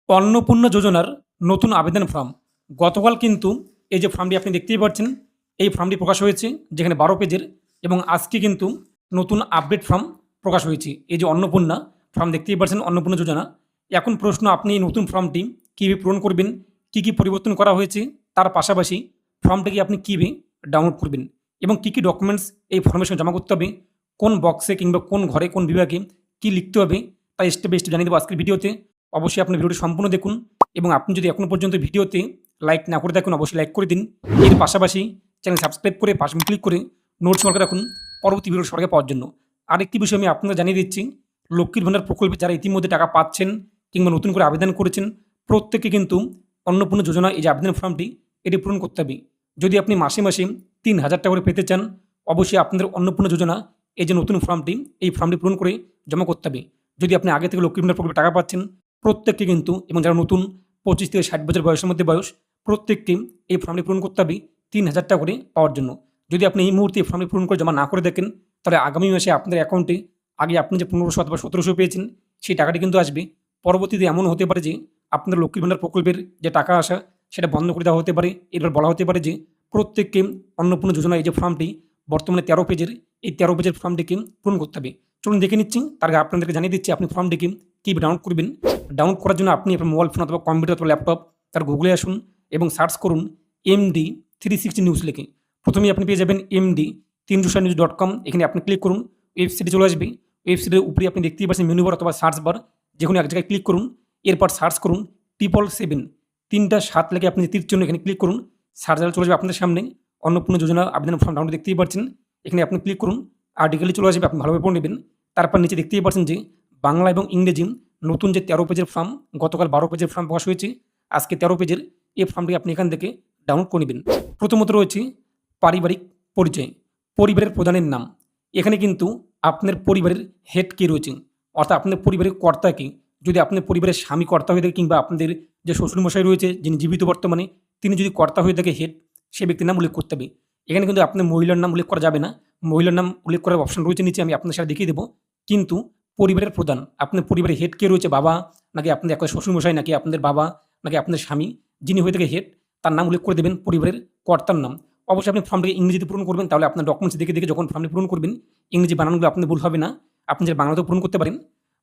অন্নপূর্ণা যোজনার নতুন আবেদন ফর্ম গতকাল কিন্তু এই যে ফর্মটি আপনি দেখতেই পাচ্ছেন, এই ফর্মটি প্রকাশ হয়েছে যেখানে ১২ পেজের, এবং আজকে কিন্তু নতুন আপডেট ফর্ম প্রকাশ হয়েছে। এই যে অন্নপূর্ণা ফর্ম দেখতেই পাচ্ছেন, অন্নপূর্ণা যোজনা। এখন প্রশ্ন, আপনি এই নতুন ফর্মটি কীভাবে পূরণ করবেন, কী কী পরিবর্তন করা হয়েছে, তার পাশাপাশি ফর্মটাকে আপনি কীভাবে ডাউনলোড করবেন এবং কী কী ডকুমেন্টস এই ফর্মের সঙ্গে জমা করতে হবে, কোন বক্সে কিংবা কোন ঘরে কোন বিভাগে কী লিখতে হবে, তাই স্টেপ বাই স্টেপ জানিয়ে দেবো আজকের ভিডিওতে। অবশ্যই আপনি ভিডিওটি সম্পূর্ণ দেখুন, এবং আপনি যদি এখনও পর্যন্ত ভিডিওতে লাইক না করে থাকুন অবশ্যই লাইক করে দিন। এর পাশাপাশি চ্যানেল সাবস্ক্রাইব করে পাশে ক্লিক করে নোটস মার্কে রাখুন পরবর্তী ভিডিও সরকার পাওয়ার জন্য। আরেকটি বিষয় আমি আপনাদের জানিয়ে দিচ্ছি, লক্ষ্মীর ভাণ্ডার প্রকল্পে যারা ইতিমধ্যে টাকা পাচ্ছেন কিংবা নতুন করে আবেদন করেছেন, প্রত্যেকে কিন্তু অন্নপূর্ণা যোজনা এই যে আবেদন ফর্মটি এটি পূরণ করতে হবে। যদি আপনি মাসে মাসে ৩,০০০ টাকা করে পেতে চান, অবশ্যই আপনাদের অন্নপূর্ণা যোজনা এই যে নতুন ফর্মটি, এই ফর্মটি পূরণ করে জমা করতে হবে। যদি আপনি আগে থেকে লক্ষ্মীর ভাণ্ডার প্রকল্পে টাকা পাচ্ছেন, প্রত্যেককে কিন্তু, এবং যারা নতুন ২৫ থেকে ৬০ বছর বয়সের মধ্যে বয়স, প্রত্যেককে এই ফর্মটি পূরণ করতে হবে ৩,০০০ টাকা করে পাওয়ার জন্য। যদি আপনি এই মুহূর্তে এই ফর্মটি পূরণ করে জমা না করে দেখেন, তাহলে আগামী মাসে আপনাদের অ্যাকাউন্টে আগে আপনি যে ১৫০০ অথবা ১৭০০ পেয়েছেন, সেই টাকাটি কিন্তু আসবে। পরবর্তীতে এমন হতে পারে যে আপনাদের লক্ষ্মীর ভাণ্ডার প্রকল্পের যে টাকা আসা সেটা বন্ধ করে দেওয়া হতে পারে। এরপর বলা হতে পারে যে প্রত্যেককে অন্নপূর্ণা যোজনা এই যে ফর্মটি বর্তমানে ১৩ পেজের, এই ১৩ পেজের ফর্মটিকে পূরণ করতে হবে। চলুন দেখে নিচ্ছি, তার আগে আপনাদেরকে জানিয়ে দিচ্ছি আপনি ফর্মটিকে কীভাবে ডাউনলোড করবেন। ডাউনলোড করার জন্য আপনি আপনার মোবাইল ফোন অথবা কম্পিউটার অথবা ল্যাপটপ তার গুগলে আসুন এবং সার্চ করুন MD 360 নিউজ লিখে। প্রথমেই আপনি পেয়ে যাবেন MD360news.com। এখানে আপনি ক্লিক করুন, ওয়েবসাইটে চলে আসবে। ওয়েবসাইটের উপরে আপনি দেখতেই পাচ্ছেন মেনু বার অথবা সার্চ বার, যে কোনো এক জায়গায় ক্লিক করুন। এরপর সার্চ করুন 777, 3টা 7 লিখে আপনি তীর চিহ্ন এখানে ক্লিক করুন। সার্চ চলে যাবে আপনাদের সামনে অন্নপূর্ণা যোজনা আবেদন ফর্ম ডাউনলোড দেখতেই পাচ্ছেন। এখানে আপনি ক্লিক করুন, আর্টিকেলে চলে আসবে, আপনি ভালোভাবে পড়ে নেবেন। তারপর নিচে দেখতেই পাচ্ছেন যে বাংলা এবং ইংরেজি নতুন যে ১৩ পেজের ফর্ম, গতকাল ১২ পেজের ফর্ম প্রকাশ হয়েছে, আজকে ১৩ পেজের এই ফর্মটি আপনি এখান থেকে ডাউনলোড করে নেবেন। প্রথমত রয়েছে পারিবারিক পরিচয়, পরিবারের প্রধানের নাম। এখানে কিন্তু আপনার পরিবারের হেড কে রয়েছে, অর্থাৎ আপনার পরিবারের কর্তা কে। যদি আপনার পরিবারের স্বামী কর্তা হয়ে থাকে কিংবা আপনাদের যে শ্বশুরমশাই রয়েছে যিনি জীবিত বর্তমানে, তিনি যদি কর্তা হয়ে থাকে হেড, সে ব্যক্তির নাম উল্লেখ করতে হবে। এখানে কিন্তু আপনার মহিলার নাম উল্লেখ করা যাবে না। মহিলার নাম উল্লেখ করার অপশন রয়েছে নিচে, আমি আপনার সাথে দেখিয়ে দেবো। কিন্তু পরিবারের প্রধান, আপনার পরিবারের হেড কে রয়েছে, বাবা নাকি আপনাদের একটা শ্বশুরমশাই নাকি আপনাদের বাবা নাকি আপনার স্বামী, যিনি হয়ে থাকে হেড, তার নাম উল্লেখ করে দেবেন, পরিবারের কর্তার নাম। অবশ্যই আপনি ফর্মটাকে ইংরেজিতে পূরণ করবেন, তাহলে আপনার ডকুমেন্টস দেখে দেখে যখন ফর্মটি পূরণ করবেন, ইংরেজি বানানগুলো আপনার ভুল হবে না। আপনি যে বাংলাতেও পূরণ করতে পারেন।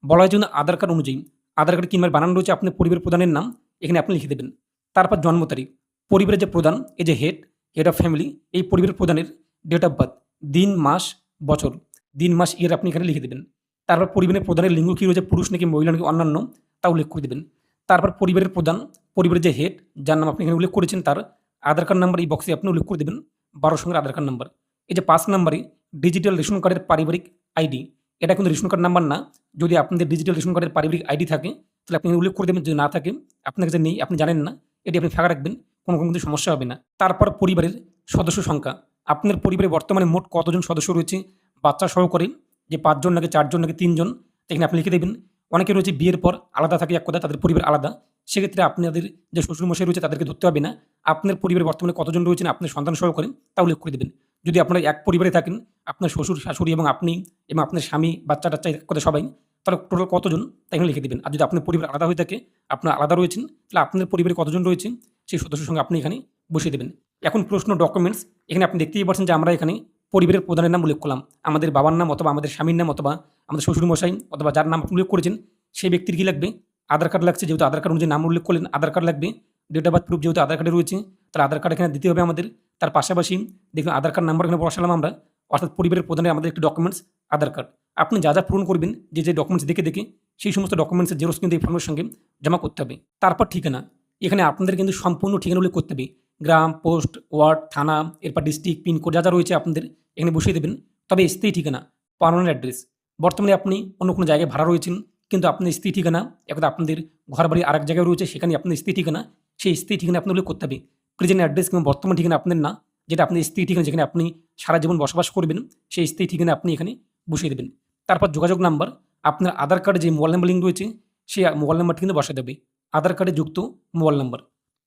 বলা হয় জন্য আধার কার্ড অনুযায়ী, আধার কার্ডে কিংবা বানান রয়েছে আপনার পরিবারের প্রধানের নাম, এখানে আপনি লিখে দেবেন। তারপর জন্ম তারিখ, পরিবারের যে প্রধান, এই যে হেড অফ ফ্যামিলি, এই পরিবারের প্রধানের ডেট অফ বার্থ, দিন মাস বছর, দিন মাস ইয়ার আপনি এখানে লিখে দেবেন। তারপর পরিবারের প্রধানের লিঙ্গ কী রয়েছে, পুরুষ নাকি মহিলা নাকি অন্যান্য, তা উল্লেখ করে দেবেন। তারপর পরিবারের প্রধান, পরিবারের যে হেড, যার নাম আপনি এখানে উল্লেখ করেছেন, তার আধার কার্ড নাম্বার এই বক্সে আপনি উল্লেখ করে দেবেন, 12 সঙ্গের আধার কার্ড নাম্বার। এই যে 5 নম্বরে ডিজিটাল রেশন কার্ডের পারিবারিক আইডি, এটা কিন্তু রেশন কার্ড নাম্বার না। যদি আপনাদের ডিজিটাল রেশন কার্ডের পারিবারিক আইডি থাকে, তাহলে আপনি উল্লেখ করে দেবেন। যদি না থাকে, আপনার কাছে নেই, আপনি জানেন না, এটি আপনি ফাঁকা রাখবেন, কোনো কিন্তু সমস্যা হবে না। তারপর পরিবারের সদস্য সংখ্যা, আপনার পরিবারে বর্তমানে মোট কতজন সদস্য রয়েছে, বাচ্চা সহকারে, যে 5 জন নাকি 4 জন নাকি 3 জন, এখানে আপনি লিখে দেবেন। অনেকে রয়েছে বিয়ের পর আলাদা থাকে, এক কথা তাদের পরিবার আলাদা, সেক্ষেত্রে আপনাদের যে শ্বশুরমশাই রয়েছে তাদেরকে ধরতে হবে না। আপনার পরিবারে বর্তমানে কতজন রয়েছেন আপনার সন্তান সহকারে, তা উল্লেখ করে দেবেন। যদি আপনারা এক পরিবারে থাকেন, আপনার শ্বশুর শাশুড়ি এবং আপনি এবং আপনার স্বামী, বাচ্চা টাচ্চা, এক কথা সবাই, তাহলে টোটাল কতজন তা এখানে লিখে দেবেন। আর যদি আপনার পরিবার আলাদা হয়ে থাকে, আপনার আলাদা রয়েছেন, তাহলে আপনার পরিবারে কতজন রয়েছে সেই সদস্যের সঙ্গে আপনি এখানে বসিয়ে দেবেন। এখন প্রশ্ন ডকুমেন্টস, এখানে আপনি দেখতেই পাচ্ছেন যে আমরা এখানে পরিবারের প্রধানের নাম উল্লেখ করলাম, আমাদের বাবার নাম অথবা আমাদের স্বামীর নাম অথবা আমাদের শ্বশুরমশাই অথবা যার নাম উল্লেখ করেছেন, সেই ব্যক্তির কী লাগবে, আধার কার্ড লাগছে, যেহেতু আধার কার্ড অনুযায়ী নাম উল্লেখ করলেন, আধার কার্ড লাগবে। ডেট অফ বার্থ প্রুফ যেহেতু আধার কার্ডে রয়েছে, তাহলে আধার কার্ড এখানে দিতে হবে আমাদের। তার পাশাপাশি দেখুন আধার কার্ড নাম্বার এখানে বসালাম আমরা, অর্থাৎ পরিবারের প্রধানের আমাদের একটি ডকুমেন্টস আধার কার্ড। আপনি যা যা পূরণ করবেন, যে যে ডকুমেন্টস দেখে দেখে, সেই সমস্ত ডকুমেন্টসের জেরক্স কিন্তু এই ফর্মের সঙ্গে জমা করতে হবে। তারপর ঠিকানা, এখানে আপনাদের কিন্তু সম্পূর্ণ ঠিকানা উল্লেখ করতে হবে, গ্রাম, পোস্ট, ওয়ার্ড, থানা, এরপর ডিস্ট্রিক্ট, পিনকোড যা যা রয়েছে আপনাদের এখানে বসিয়ে দেবেন। তবে স্থায়ী ঠিকানা, পার্মানেন্ট অ্যাড্রেস, বর্তমানে আপনি অন্য কোনো জায়গায় ভাড়া রয়েছেন, কিন্তু আপনার স্থায়ী ঠিকানা একদা আপনাদের ঘর বাড়ি আরেক জায়গায় রয়েছে, সেখানে আপনার স্থায়ী ঠিকানা, সেই স্থায়ী ঠিকানা আপনি উল্লেখ করতে হবে। প্রেজেন্ট অ্যাড্রেস কিংবা বর্তমান ঠিকানা আপনার না, যেটা আপনি স্থায়ী ঠিকানা, যেখানে আপনি সারা জীবন বসবাস করবেন, সেই স্থায়ী ঠিকানা আপনি এখানে বসিয়ে দেবেন। তারপর যোগাযোগ নাম্বার, আপনার আধার কার্ডে যে মোবাইল নাম্বার লিঙ্ক রয়েছে, সেই মোবাইল নাম্বারটি কিন্তু বসাতে হবে, আধার কার্ডে যুক্ত মোবাইল নাম্বার।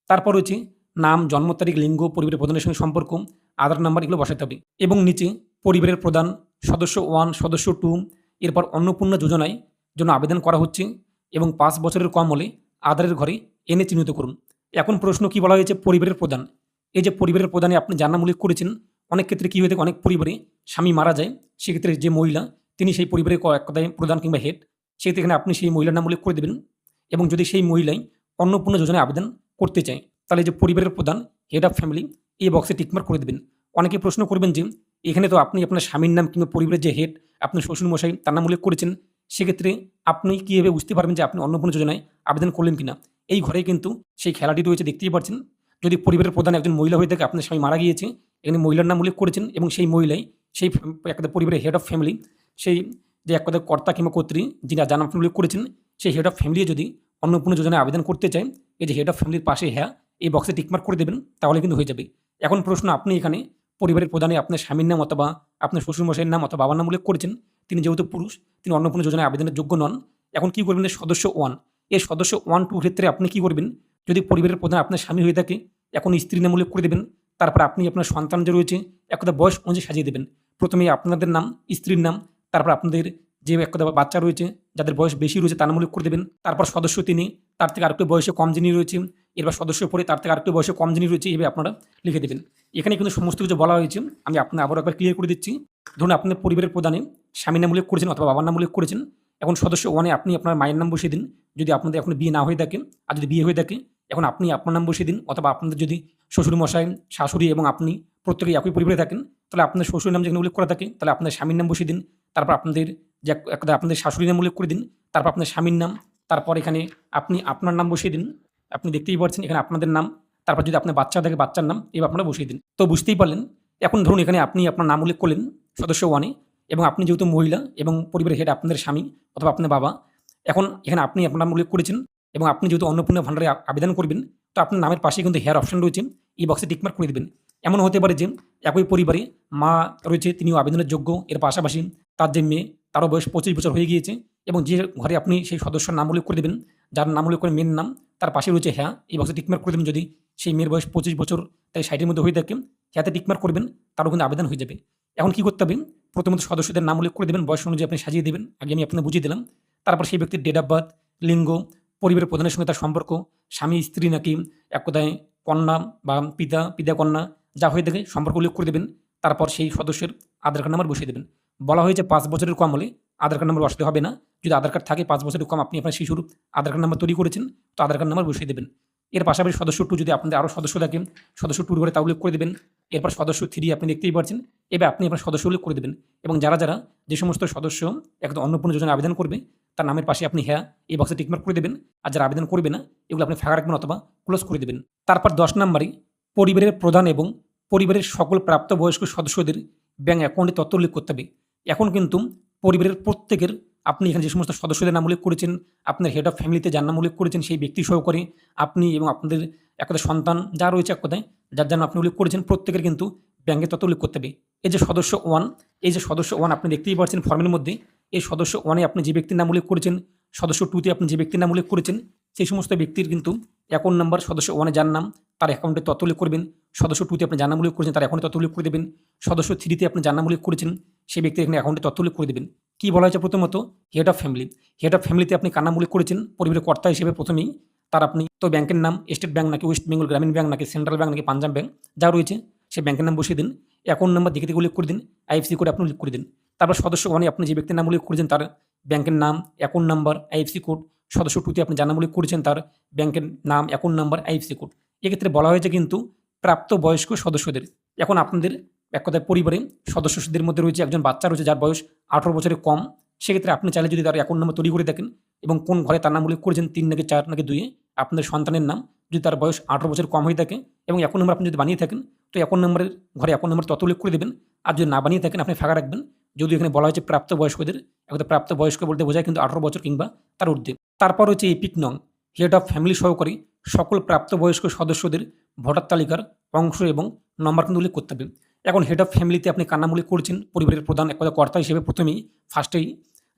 তারপর রয়েছে নাম, জন্ম তারিখ, লিঙ্গ, পরিবারের প্রধানের সঙ্গে সম্পর্ক, আধার নাম্বার, এগুলো বসাতে হবে। এবং নিচে পরিবারের প্রধান, সদস্য 1, সদস্য 2, এরপর অন্নপূর্ণা যোজনায় জন্য আবেদন করা হচ্ছে এবং 5 বছরের কম হলে আধারের ঘরে এনে চিহ্নিত করুন। এখন প্রশ্ন কি বলা হয়েছে, পরিবারের প্রধান। এই যে পরিবারের প্রধানে আপনি যার নাম উল্লেখ করেছেন, অনেক ক্ষেত্রে কী হয়ে থাকে, অনেক পরিবারে স্বামী মারা যায়, সেক্ষেত্রে যে মহিলা তিনি সেই পরিবারের এক কথায় প্রধান কিংবা হেড, সেক্ষেত্রে এখানে আপনি সেই মহিলার নাম উল্লেখ করে দেবেন। এবং যদি সেই মহিলাই অন্নপূর্ণা যোজনায় আবেদন করতে চায়, তাহলে যে পরিবারের প্রধান, হেড অফ ফ্যামিলি, এই বক্সে টিকমার্ক করে দেবেন। অনেকে প্রশ্ন করবেন যে এখানে তো আপনি আপনার স্বামীর নাম কিংবা পরিবারের যে হেড, আপনার শ্বশুরমশাই, তার নাম উল্লেখ করেছেন, সেক্ষেত্রে আপনি কীভাবে বুঝতে পারবেন যে আপনি অন্নপূর্ণা যোজনায় আবেদন করলেন কিনা। এই ঘরে কিন্তু সেই খেলাটি রয়েছে, দেখতেই পাচ্ছেন। যদি পরিবারের প্রধান একজন মহিলা হয়ে থাকে, আপনার স্বামী মারা গিয়েছে, এখানে মহিলার নাম উল্লেখ করেছেন এবং সেই মহিলাই সেই এক কথা পরিবারের হেড অফ ফ্যামিলি, সেই যে এক কথা কর্তা কিংবা কর্ত্রী যিনি যার নাম উল্লেখ করেছেন, সেই হেড অফ ফ্যামিলি যদি অন্নপূর্ণা যোজনায় আবেদন করতে চায়, এই যে হেড অফ ফ্যামিলির পাশে হ্যাঁ এই বক্সে টিকমার্ক করে দেবেন, তাহলে কিন্তু হয়ে যাবে। এখন প্রশ্ন, আপনি এখানে পরিবারের প্রধানে আপনার স্বামীর নাম অথবা আপনার শ্বশুরমশাইয়ের নাম অথবা বাবার নাম উল্লেখ করেছেন, তিনি যেহেতু পুরুষ, তিনি অন্নপূর্ণা যোজনায় আবেদনের যোগ্য নন। এখন কী করবেন, সদস্য 1, এই সদস্য 1, 2 ক্ষেত্রে আপনি কী করবেন, যদি পরিবারের প্রধান আপনার স্বামী হয়ে থাকে, এখন স্ত্রীর নাম উল্লেখ করে দেবেন। তারপর আপনি আপনার সন্তান যে রয়েছে এক কথা বয়স অনুযায়ী সাজিয়ে দেবেন। প্রথমে আপনাদের নাম, স্ত্রীর নাম, তারপর আপনাদের যে এক কথা বাচ্চা রয়েছে যাদের বয়স বেশি রয়েছে তার নাম উল্লেখ করে দেবেন। তারপর সদস্য তিনি, তার থেকে আরেকটু বয়সে কম যিনি রয়েছে, এরপর সদস্য পরে তার থেকে আরেকটু বয়সে কম যিনি রয়েছে, এইভাবে আপনারা লিখে দেবেন। এখানে কিন্তু সমস্ত কিছু বলা হয়েছে, আমি আপনার আবার একবার ক্লিয়ার করে দিচ্ছি। ধরুন আপনার পরিবারের প্রধানে স্বামীর নাম উল্লেখ করেছেন অথবা বাবার নাম উল্লেখ করেছেন। এখন সদস্য 1-এ আপনি আপনার মায়ের নাম বসিয়ে দিন, যদি আপনাদের এখন বিয়ে না হয়ে থাকে। আর যদি বিয়ে হয়ে থাকে, এখন আপনি আপনার নাম বসিয়ে দিন, অথবা আপনাদের যদি শ্বশুরমশাই, শাশুড়ি এবং আপনি প্রত্যেকেই একই পরিবারে থাকেন, তাহলে আপনার শ্বশুরের নাম যেখানে উল্লেখ করা থাকে, তাহলে আপনার স্বামীর নাম বসিয়ে দিন। তারপর আপনাদের যে আপনাদের শাশুড়ির নাম উল্লেখ করে দিন, তারপর আপনার স্বামীর নাম, তারপর এখানে আপনি আপনার নাম বসিয়ে দিন। আপনি দেখতেই পাচ্ছেন এখানে আপনাদের নাম, তারপর যদি আপনার বাচ্চা থাকে বাচ্চার নাম, এবার আপনারা বসিয়ে দিন। তো বুঝতেই পারলেন। এখন ধরুন এখানে আপনি আপনার নাম উল্লেখ করলেন সদস্য 1-এ, এবং আপনি যেহেতু মহিলা এবং পরিবারের হেড আপনাদের স্বামী অথবা আপনার বাবা, এখন এখানে আপনি আপনার নাম উল্লেখ করেছেন এবং আপনি যেহেতু অন্নপূর্ণা ভাণ্ডারে আবেদন করবেন, তো আপনার নামের পাশে কিন্তু হেয়ার অপশন রয়েছে, এই বক্সে টিকমার্ক করে দেবেন। এমন হতে পারে যে একই পরিবারে মা রয়েছে, তিনিও আবেদনের যোগ্য, এর পাশাপাশি তার যে মেয়ে, তারও বয়স 25 বছর হয়ে গিয়েছে, এবং যে ঘরে আপনি সেই সদস্যর নাম উল্লেখ করে দেবেন, যার নাম উল্লেখ করে মেয়ের নাম, তার পাশে রয়েছে হ্যাঁ, এই বক্সে টিকমার্ক করে দেবেন। যদি সেই মেয়ের বয়স 25 বছর তাই 60-এর মধ্যে হয়ে থাকে, হ্যাঁতে টিকমার্ক করবেন, তারও কিন্তু আবেদন হয়ে যাবে। এখন কী করতে হবে, প্রথমত সদস্যদের নাম উল্লেখ করে দেবেন, বয়স অনুযায়ী আপনি সাজিয়ে দেবেন, আগে আমি আপনাকে বুঝিয়ে দিলাম। তারপর সেই ব্যক্তির ডেট অফ বার্থ, লিঙ্গ, পরিবারের প্রধানের সঙ্গে তার সম্পর্ক, স্বামী স্ত্রী নাকি এক কথায় কন্যা বা পিতা কন্যা, যা হয়ে থাকে সম্পর্ক উল্লেখ করে দেবেন। তারপর সেই সদস্যের আধার কার্ড নাম্বার বসিয়ে দেবেন। বলা হয়েছে 5 বছরের কম হলে আধার কার্ড নাম্বার বসাতে হবে না। যদি আধার কার্ড থাকে 5 বছরের কম, আপনি আপনার শিশুর আধার কার্ড নাম্বার তৈরি করেছেন, তো আধার কার্ড নাম্বার বসিয়ে দেবেন। এর পাশাপাশি সদস্য 2, যদি আপনাদের আরও সদস্য থাকে, সদস্য 2 করে তা উল্লেখ করে দেবেন। এরপর সদস্য 3 আপনি দেখতেই পাচ্ছেন, এবার আপনি আপনার সদস্য উল্লেখ করে দেবেন। এবং যারা যে সমস্ত সদস্য একদম অন্নপূর্ণা যোজনায় আবেদন করবে, তার নামের পাশে আপনি হ্যাঁ এই বক্সে টিকমার্ক করে দেবেন। আর যারা আবেদন করবে না, এগুলো আপনি ফাঁকা রাখবেন অথবা ক্লোজ করে দেবেন। তারপর 10 নম্বরে পরিবারের প্রধান এবং পরিবারের সকল প্রাপ্তবয়স্ক সদস্যদের ব্যাংক অ্যাকাউন্টে তথ্য উল্লেখ করতে হবে। এখন কিন্তু পরিবারের প্রত্যেকের, আপনি এখানে যে সমস্ত সদস্যদের নাম উল্লেখ করেছেন, আপনার হেড অফ ফ্যামিলিতে যার নাম উল্লেখ করেছেন, সেই ব্যক্তি সহকারে আপনি এবং আপনাদের এক কথায় সন্তান যা রয়েছে, এক কথায় যার যার নাম আপনি উল্লেখ করেছেন, প্রত্যেকের কিন্তু ব্যাংকের তথ্য উল্লেখ করতে হবে। এই যে সদস্য 1, এই যে সদস্য 1 আপনি দেখতেই পাচ্ছেন ফর্মের মধ্যে, এই সদস্য 1-এ আপনি যে ব্যক্তির নাম উল্লেখ করেছেন, সদস্য 2-তে আপনি যে ব্যক্তির নাম উল্লেখ করেছেন, সেই সমস্ত ব্যক্তির কিন্তু অ্যাকাউন্ট নাম্বার, সদস্য 1-এ যার নাম তার অ্যাকাউন্টে তথ্য উল্লেখ করবেন। সদস্য 2-তে আপনি যার নাম উল্লেখ করেছেন তার অ্যাকাউন্টে তথ্য উল্লেখ করে দেবেন। সদস্য 3-তে আপনি যার নাম উল্লেখ করেছেন, সেই ব্যক্তির এখানে অ্যাকাউন্টে তথ্য উল্লেখ করে দেবেন। কী বলা হয়েছে, প্রথমত head of family. Head of ফ্যামিলিতে আপনি কার নাম উল্লেখ করেছেন, পরিবারের কর্তা হিসেবে প্রথমেই তার আপনি তো ব্যাংকের নাম, স্টেট ব্যাংক নাকি ওয়েস্ট বেঙ্গল গ্রামীণ ব্যাংক নাকি সেন্ট্রাল ব্যাংক নাকি পাঞ্জাব ব্যাংক যা রয়েছে, সেই ব্যাংকের নাম বসিয়ে দিন। অ্যাকাউন্ট নাম্বার দিকে উল্লেখ করে দিন, আইএফসি কোড আপনি উল্লেখ করে দিন। তারপর সদস্য 1-এ আপনি যে ব্যক্তির নাম উল্লেখ করেছেন তার ব্যাংকের নাম, অ্যাকাউন্ট নাম্বার, আইএফসি কোড। সদস্য 2-তে আপনি যার নাম উল্লেখ করেছেন তার ব্যাংকের নাম, অ্যাকাউন্ট নাম্বার, আইএফসি কোড। এক্ষেত্রে বলা হয়েছে কিন্তু প্রাপ্তবয়স্ক সদস্যদের। এখন আপনাদের এক কথায় পরিবারে সদস্যদের মধ্যে রয়েছে একজন বাচ্চা রয়েছে যার বয়স 18 বছরের কম, সেক্ষেত্রে আপনি চাইলে যদি তার অ্যাকাউন্ট নাম্বার তৈরি করে দেখেন এবং কোন ঘরে তার নাম উল্লেখ করেছেন, 3 নাকি 4 নাকি 2-এ আপনাদের সন্তানের নাম, যদি তার বয়স 18 বছর কম হয়ে থাকে এবং অ্যাকাউন্ট নাম্বার আপনি যদি বানিয়ে থাকেন, তো অ্যাকাউন্ট নাম্বারের ঘরে অ্যাকাউন্ট নাম্বার তত উল্লেখ করে দেবেন। আর যদি না বানিয়ে থাকেন, আপনি ফাঁকা রাখবেন। যদিও এখানে বলা হয়েছে প্রাপ্তবয়স্কদের, একটা প্রাপ্তবয়স্ক বলতে বোঝায় কিন্তু 18 বছর কিংবা তার ঊর্ধ্বে। তারপর হচ্ছে এপিক নং, হেড অফ ফ্যামিলি সহকারী সকল প্রাপ্তবয়স্ক সদস্যদের ভোটার তালিকার অংশ এবং নম্বর কিন্তু উল্লেখ করতে হবে। এখন হেড অফ ফ্যামিলিতে আপনি কার নাম উল্লেখ করেছেন, পরিবারের প্রধান এক কথা কর্তা হিসেবে প্রথমেই ফার্স্টেই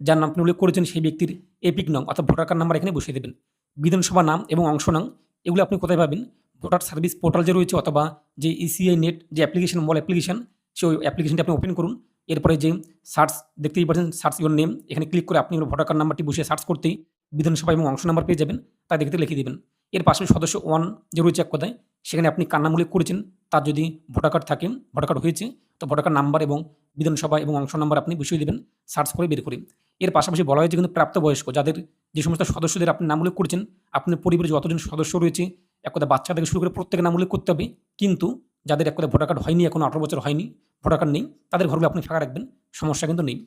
যার নাম আপনি উল্লেখ করেছেন, সেই ব্যক্তির এপিক নং অর্থাৎ ভোটার কার্ড নাম্বার এখানে বসিয়ে দেবেন। বিধানসভা নাম এবং অংশ নাম, এগুলো আপনি কোথায় পাবেন, ভোটার সার্ভিস পোর্টাল যে রয়েছে অথবা যে ইসিআই নেট যে অ্যাপ্লিকেশন, মোবাইল অ্যাপ্লিকেশন, সেই অ্যাপ্লিকেশনটি আপনি ওপেন করুন। এরপরে যে সার্চ দেখতেই পাচ্ছেন, সার্চ ইউর নেম, এখানে ক্লিক করে আপনি ভোটার কার্ড নাম্বারটি বসিয়ে সার্চ করতেই বিধানসভা এবং অংশ নাম্বার পেয়ে যাবেন, তা দেখতে লিখে দিবেন। এর পাশাপাশি সদস্য 1 যে রয়েছে এক কথায়, সেখানে আপনি কার নাম উল্লেখ করেছেন, তার যদি ভোটার কার্ড থাকে, ভোটার কার্ড হয়েছে, তো ভোটার কার্ড নাম্বার এবং বিধানসভা এবং অংশ নাম্বার আপনি বসিয়ে দেবেন সার্চ করে বের করে। এর পাশাপাশি বলা হয়েছে কিন্তু প্রাপ্তবয়স্ক যাদের, যে সমস্ত সদস্যদের আপনি নাম উল্লেখ করেছেন, আপনার পরিবারে যতজন সদস্য রয়েছে এক কথায় বাচ্চা থেকে শুরু করে প্রত্যেকের নাম উল্লেখ করতে হবে। কিন্তু যাদের এক কথায় ভোটার কার্ড হয়নি, এখনো 18 বছর হয়নি, ভোটার কার্ড নেই, তাদের ঘরগুলো আপনি ফাঁকা রাখবেন, সমস্যা কিন্তু নেই।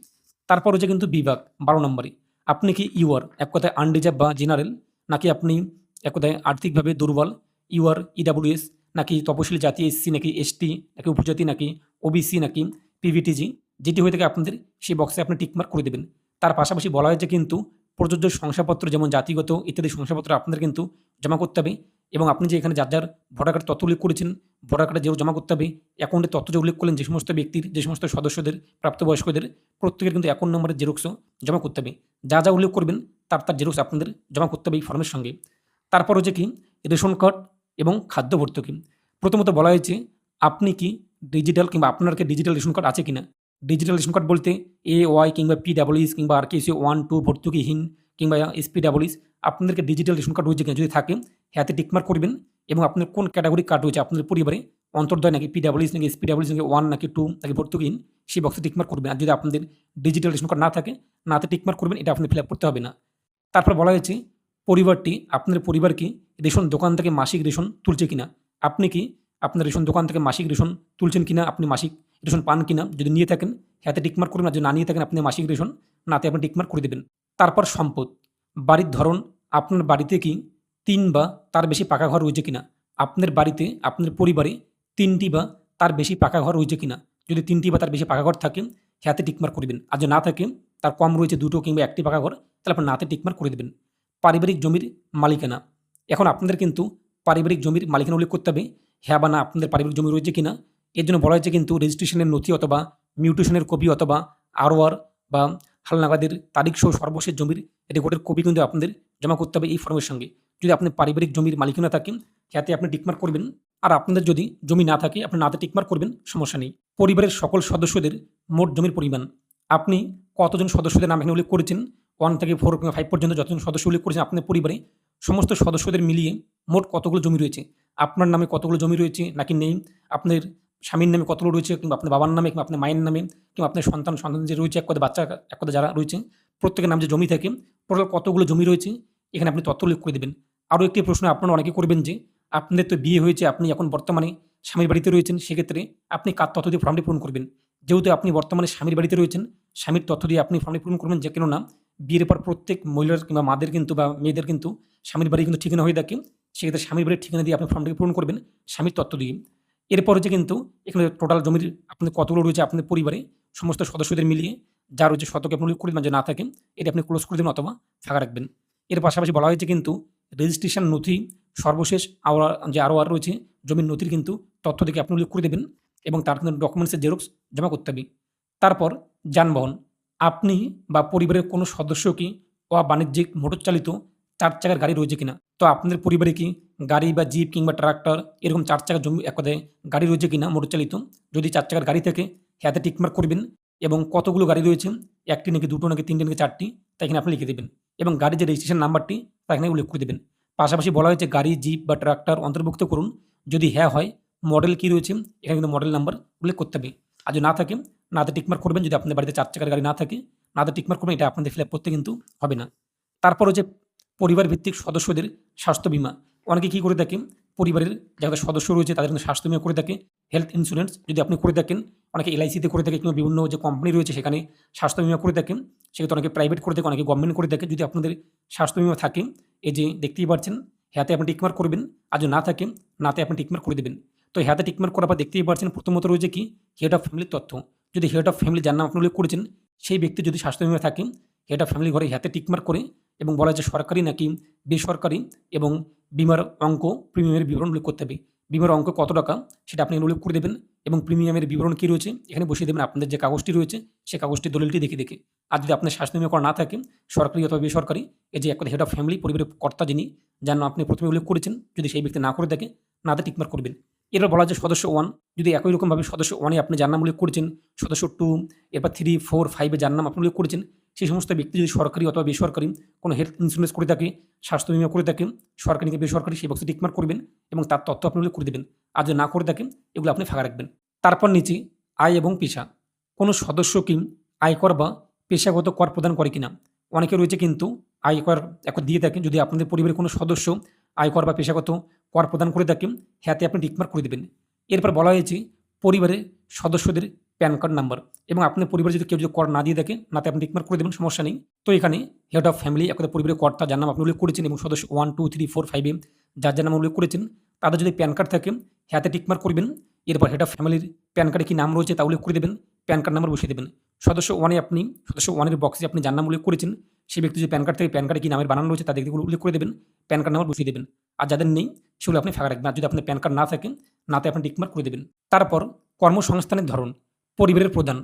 তারপর হচ্ছে কিন্তু বিভাগ 12 নম্বরে, আপনি কি ইউআর এক কথায় আনরিজার্ভ বা জেনারেল, নাকি আপনি এক কথায় আর্থিকভাবে দুর্বল ইউআর ইডাব্লিউএস, নাকি তপশিলি জাতি এসসি, নাকি এসটি, নাকি উপজাতি, নাকি ওবিসি, নাকি পিভিটিজি, যেটি হয়ে থাকে আপনাদের সেই বক্সে আপনি টিকমার্ক করে দেবেন। তার পাশাপাশি বলা হয়েছে কিন্তু প্রযোজ্য শংসাপত্র যেমন জাতিগত ইত্যাদি শংসাপত্র আপনাদের কিন্তু জমা করতে হবে। এবং আপনি যে এখানে যার যার ভোটার কার্ড তথ্য উল্লেখ করেছেন, ভোটার কার্ডে যেও জমা করতে হবে, অ্যাকাউন্টে তথ্য যে উল্লেখ করলেন যে সমস্ত ব্যক্তির, যে সমস্ত সদস্যদের, প্রাপ্তবয়স্কদের প্রত্যেকের কিন্তু অ্যাকাউন্ট নম্বরের জেরক্সও জমা করতে হবে। যা যা উল্লেখ করবেন তার জেরক্স আপনাদের জমা করতে হবে এই ফর্মের সঙ্গে। তারপর হচ্ছে কি রেশন কার্ড এবং খাদ্য ভর্তুকি। প্রথমত বলা হয়েছে আপনি কি ডিজিটাল কিংবা আপনার কি ডিজিটাল রেশন কার্ড আছে কিনা। ডিজিটাল রেশন কার্ড বলতে ওয়াই কিংবা পিডাব্লিউএস কিংবা আর কেসি 1-2 ভর্তুকিহীন কিংবা এসপিডাব্লিউএস, আপনাদেরকে ডিজিটাল রেশন কার্ড রয়েছে কিনা, যদি থাকে হাতে টিকমার্ক করবেন। এবং আপনার কোন ক্যাটাগরি কার্ড রয়েছে আপনাদের পরিবারে, অন্তর্দয় নাকি পিডাব্লিউএস নাকি এসপিডাব্লিউএস নাকি 1 নাকি 2 নাকি ভর্তুকিহীন, সেই বক্সে টিকমার্ক করবেন। আর যদি আপনাদের ডিজিটাল রেশন কার্ড না থাকে, নাতে টিকমার্ক করবেন, এটা আপনি ফিল আপ করতে হবে না। তারপর বলা হয়েছে পরিবারটি, আপনাদের পরিবার কি রেশন দোকান থেকে মাসিক রেশন তুলছে কিনা। আপনি কি আপনার রেশন দোকান থেকে মাসিক রেশন তুলছেন কিনা, আপনি মাসিক রেশন পান কিনা, যদি নিয়ে থাকেন হাতে টিকমার্ক করবেন, আর যদি না নিয়ে থাকেন আপনি মাসিক রেশন, নাতে আপনি টিকমার্ক করে দেবেন। তারপর সম্পদ, বাড়ির ধরন, আপনার বাড়িতে কি 3 বা তার বেশি পাকা ঘর রয়েছে কিনা। আপনার বাড়িতে, আপনার পরিবারে 3টি বা তার বেশি পাকা ঘর রয়েছে কিনা। যদি 3টি বা তার বেশি পাকা ঘর থাকে হাতে টিকমার্ক করবেন, আর যদি না থাকে, তার কম রয়েছে 2টো কিংবা 1টি পাকা ঘর, তাহলে আপনার নাতে টিকমার্ক করে দেবেন। পারিবারিক জমির মালিকানা, এখন আপনাদের কিন্তু পারিবারিক জমির মালিকানা উল্লেখ করতে হবে, হ্যাঁ বা না আপনাদের পারিবারিক জমি রয়েছে কিনা। এর জন্য বলা হয়েছে কিন্তু রেজিস্ট্রেশনের নথি অথবা মিউটেশনের কপি অথবা আরওআর বা হালনাগাদের তারিখ সহ সর্বশেষ জমির রেকর্ডের কপি কিন্তু আপনাদের জমা করতে হবে এই ফর্মের সঙ্গে। যদি আপনি পারিবারিক জমির মালিকানা থাকেন হাতে আপনি টিকমার্ক করবেন, আর আপনাদের যদি জমি না থাকে আপনি নাতে টিকমার্ক করবেন, সমস্যা নেই। পরিবারের সকল সদস্যদের মোট জমির পরিমাণ, আপনি কতজন সদস্যদের নাম এখানে উল্লেখ করেছেন, 1 থেকে 4 কিংবা 5 পর্যন্ত যতজন সদস্য উল্লেখ করেছেন আপনার পরিবারে, সমস্ত সদস্যদের মিলিয়ে মোট কতগুলো জমি রয়েছে, আপনার নামে কতগুলো জমি রয়েছে নাকি নেই, আপনার স্বামীর নামে কতগুলো রয়েছে কিংবা আপনার বাবার নামে কিংবা আপনার মায়ের নামে কিংবা আপনার সন্তান যে রয়েছে এক কথা বাচ্চা এক কথা যারা রয়েছে প্রত্যেকের নাম যে জমি থাকে, টোটাল কতগুলো জমি রয়েছে এখানে আপনি তথ্য উল্লেখ করে দেবেন। আরও একটি প্রশ্ন আপনারা অনেকে করবেন যে আপনাদের তো বিয়ে হয়েছে, আপনি এখন বর্তমানে স্বামীর বাড়িতে রয়েছেন, সেক্ষেত্রে আপনি কার তথ্য দিয়ে ফর্মটি পূরণ করবেন। যেহেতু আপনি বর্তমানে স্বামীর বাড়িতে রয়েছেন, স্বামীর তথ্য দিয়ে আপনি ফর্মটি পূরণ করবেন, যে কেন না বিয়ের পর প্রত্যেক মহিলার কিংবা মাদের কিন্তু বা মেয়েদের কিন্তু স্বামীর বাড়ি কিন্তু ঠিকানা হয়ে থাকে, সেক্ষেত্রে স্বামীর বাড়ির ঠিকানা দিয়ে আপনি ফর্মটি পূরণ করবেন স্বামীর তথ্য দিয়ে। এরপর হচ্ছে কিন্তু এখানে টোটাল জমির আপনাদের কতগুলো রয়েছে আপনাদের পরিবারে সমস্ত সদস্যদের মিলিয়ে, যা রয়েছে শতকে আপনি উল্লেখ করে দেবেন, যে না থাকে এটা আপনি ক্লোজ করে দেবেন অথবা ফাঁকা রাখবেন। এর পাশাপাশি বলা হয়েছে কিন্তু রেজিস্ট্রেশন নথি সর্বশেষ যে আরওআর রয়েছে জমির নথির কিন্তু তথ্য থেকে আপনি উল্লেখ করে দেবেন এবং তার কিন্তু ডকুমেন্টসের জেরক্স জমা করতে হবে। তারপর যানবাহন, আপনি বা পরিবারের কোনো সদস্য কি বাণিজ্যিক মোটর চালিত 4 চাকার গাড়ি রয়েছে কিনা। তো আপনাদের পরিবারে কি গাড়ি বা জিপ কিংবা ট্রাক্টর এরকম 4 চাকার জমি এক কথায় গাড়ি রয়েছে কিনা মোটর চালিত। যদি 4 চাকার গাড়ি থাকে হাতে টিকমার্ক করবেন এবং কতগুলো গাড়ি রয়েছে, 1টি নাকি 2টো নাকি 3টি নাকি 4টি, তা এখানে আপনি লিখে দেবেন এবং গাড়ির যে রেজিস্ট্রেশন নাম্বারটি তা এখানে উল্লেখ করে দেবেন। পাশাপাশি বলা হয়েছে গাড়ি, জিপ বা ট্রাক্টর অন্তর্ভুক্ত করুন, যদি হ্যাঁ হয় মডেল কী রয়েছে এখানে কিন্তু মডেল নাম্বার উল্লেখ করতে হবে, আর যদি না থাকে নাতে টিকমার্ক করবেন। যদি আপনাদের বাড়িতে 4 চাকার গাড়ি না থাকে নাতে টিকমার্ক করবেন, এটা আপনাদের ফিল আপ করতে কিন্তু হবে না। তারপর হচ্ছে পরিবার ভিত্তিক সদস্যদের স্বাস্থ্য বীমা, অনেকে কী করে থাকে পরিবারের যাদের সদস্য রয়েছে তাদের কিন্তু স্বাস্থ্য বীমা করে থাকে, হেলথ ইন্স্যুরেন্স যদি আপনি করে থাকেন, অনেকে এলআইসিতে করে থাকে কিংবা বিভিন্ন যে কোম্পানি রয়েছে সেখানে স্বাস্থ্য বীমা করে থাকেন, সেক্ষেত্রে অনেকে প্রাইভেট করে থাকে, অনেকে গভর্নমেন্ট করে থাকে। যদি আপনাদের স্বাস্থ্য বীমা থাকে, এই যে দেখতেই পাচ্ছেন হাতে আপনি টিকমার্ক করবেন, আর যদি না থাকে নাতে আপনি টিকমার্ক করে দেবেন। তো হাতে টিকমার্ক করার পর দেখতেই পাচ্ছেন প্রথমত রয়েছে কি হেড অফ ফ্যামিলির তথ্য, যদি হেড অফ ফ্যামিলি যার নাম আপনি উল্লেখ করেছেন সেই ব্যক্তি যদি স্বাস্থ্য বীমা থাকে হেড অফ ফ্যামিলি ঘরে হাতে টিকমার্ক করে এবং বলা যায় সরকারি নাকি বেসরকারি এবং বিমার অঙ্ক প্রিমিয়ামের বিবরণ উল্লেখ করতে হবে। বিমার অঙ্ক কত টাকা সেটা আপনি উল্লেখ করে দেবেন এবং প্রিমিয়ামের বিবরণ কী রয়েছে এখানে বসিয়ে দেবেন আপনাদের যে কাগজটি রয়েছে সেই কাগজটির দলিলটি দেখে। আর যদি আপনার স্বাস্থ্য বীমা করা না থাকে সরকারি অথবা বেসরকারি, এই যে একটা হেড অফ ফ্যামিলি পরিবারের কর্তা যিনি যার নাম আপনি প্রথমে উল্লেখ করেছেন, যদি সেই ব্যক্তি না করে থাকে নাতে টিকমার্ক করবেন। এরপর বলা যায় সদস্য 1, যদি একই রকমভাবে সদস্য 1-এ আপনি যার নাম উল্লেখ করেছেন, সদস্য 2, এরপর 3, 4, 5-এ যার নাম আপনি উল্লেখ করেছেন সেই সমস্ত ব্যক্তি যদি সরকারি অথবা বেসরকারি কোনো হেলথ ইন্স্যুরেন্স করে থাকে, স্বাস্থ্য বিমা করে থাকে, সরকারি থেকে বেসরকারি, সেই বক্সে টিকমার্ক করবেন এবং তার তথ্য আপনি উল্লেখ করে দেবেন। আর যদি না করে থাকেন এগুলো আপনি ফাঁকা রাখবেন। তারপর নিচে আয় এবং পেশা, কোনো সদস্য কি আয়কর বা পেশাগত কর প্রদান করে কিনা। অনেকে রয়েছে কিন্তু আয়কর এখন দিয়ে থাকেন। যদি আপনাদের পরিবারের কোনো সদস্য আয়কর বা পেশাগত কর প্রদান করে থাকেন, হ্যাঁতে আপনি টিকমার্ক করে দেবেন। এরপর বলা হয়েছে পরিবারের সদস্যদের প্যান কার্ড নাম্বার, এবং আপনার পরিবারে যদি কেউ যদি কর না দিয়ে থাকে, নাতে আপনি টিকমার্ক করে দেবেন, সমস্যা নেই। তো এখানে হেড অফ ফ্যামিলি আপনাদের পরিবারের কর্তা যার নাম আপনি উল্লেখ করেছেন এবং সদস্য 1, 2, 3, 4, 5 যার যার নাম উল্লেখ করেছেন, তাদের যদি প্যান কার্ড থাকে হ্যাঁতে টিকমার্ক করবেন। এরপর হেড অফ ফ্যামিলির প্যান কার্ডে কী নাম রয়েছে তা উল্লেখ করে দেবেন, প্যান কার্ড নাম্বার বসিয়ে দেবেন। সদস্য 1 আপনি সদস্য 1 বক্সে আপনি যার নাম উল্লেখ করেছেন সেই ব্যক্তি যদি প্যান কার্ড থেকে প্যান কার্ডে কী নামের বানানো রয়েছে তাদের উল্লেখ করে দেবেন, প্যান কার্ড নাম্বার বসিয়ে দেবেন। আর যাদের নেই সেগুলো আপনি ফাঁকা রাখবেন। আর যদি আপনার প্যান কার্ড না থাকেন, নাতে আপনি টিকমার্ক করে দেবেন। তারপর কর্মসংস্থানের ধরন, পরিবারের প্রধান,